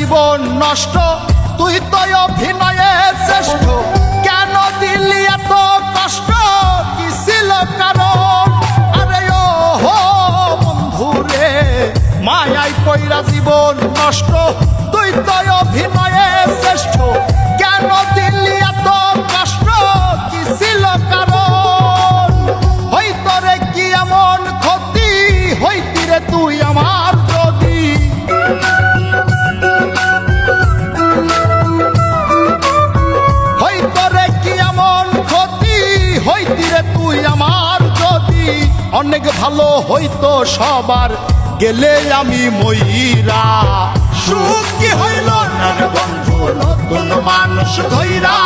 জীবন নষ্ট তুই তো অভিনয়ে শ্রেষ্ঠ কেন দিলি এত কষ্ট কি ছিল কারণ আরে ও হো বন্ধু রে মায়াই কইরা জীবন নষ্ট তুই তো অভিনয়ে শ্রেষ্ঠ কেন দিলি এত কষ্ট কি ছিল কারণ হইতো রে কি এমন ক্ষতি হইতি রে তুই আমার যদি হইতো রে কি এমন ক্ষতি হইতি রে তুই আমার যদি অনেক ভালো হইতো সবার গেলে আমি ময়রা সুখ কি হইল না রে বন্ধু নতুন মানুষ ধইরা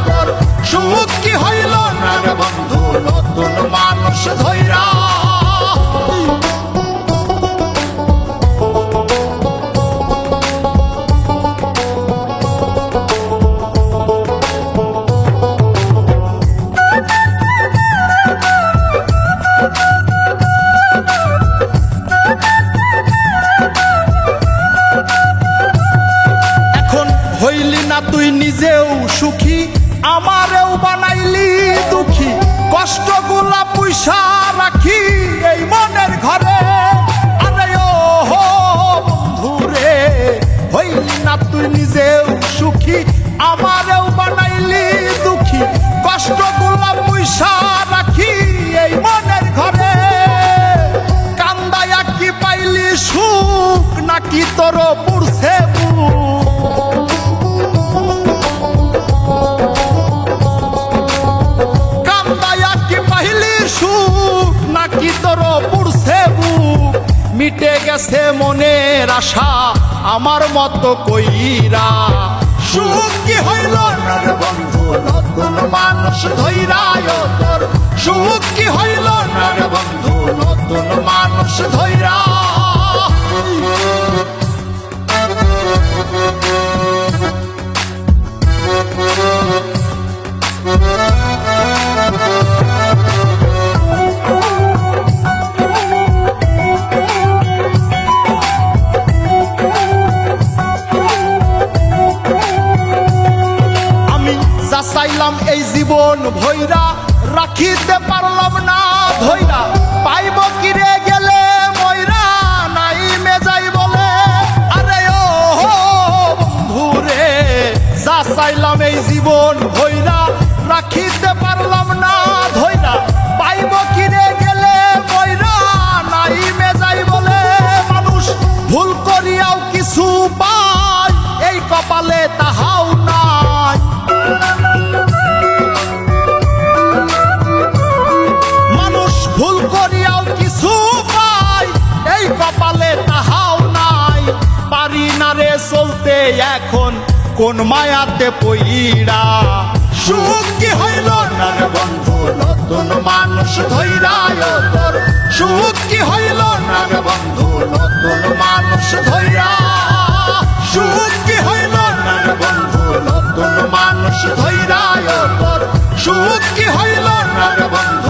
তোর সুখ কি হইল না রে বন্ধু নতুন মানুষ ধইরা হইলি না তুই নিজেও সুখী আমারেও বানাইলি দুঃখী কষ্টগুলা পয়সা রাখি এই মনের ঘরে আরে ও হো বন্ধু রে হইলি না তুই নিজেও সুখী আমারেও বানাইলি দুঃখী কষ্টগুলা পয়সা রাখি এই মনের ঘরে কান্দায়া কি পাইলি সুখ নাকি তোর পুরছে নাকি তোর পুরছে বুক মিটে গেছে মনের আশা আমার মতো কইরা সুখ কি হইল না রে বন্ধু নতুন মানুষ ধইরা তোর সুখ কি হইল না রে বন্ধু নতুন মানুষ ধইরা চাইলাম এই জীবন ভৈরা রাখিতে পারলাম না ধৈরা পাইব কিরে গেলে ময়রা নাই মেজাই বলে আরে ও বন্ধু রে যা চাইলাম এই জীবন ভৈরা রাখিতে পারলাম না ধৈরা পাইব কিরে গেলে ময়রা নাই মেজাই বলে মানুষ ভুল করিয়াও কিছু পায় এই কপালে তাহাও নাই ভুল করিয়াও কিছু পাই এই কপালে তাহাও নাই পারি না রে চলতে এখন কোন মায়াতে পইরা সুখ কি হইল না রে বন্ধু নতুন মানুষ ধইরা তোর সুখ কি হইল না রে বন্ধু নতুন মানুষ ধইরা সুখ কি হইল না রে বন্ধু নতুন মানুষ ধইরা তোর সুখ কি হইল না রে বন্ধু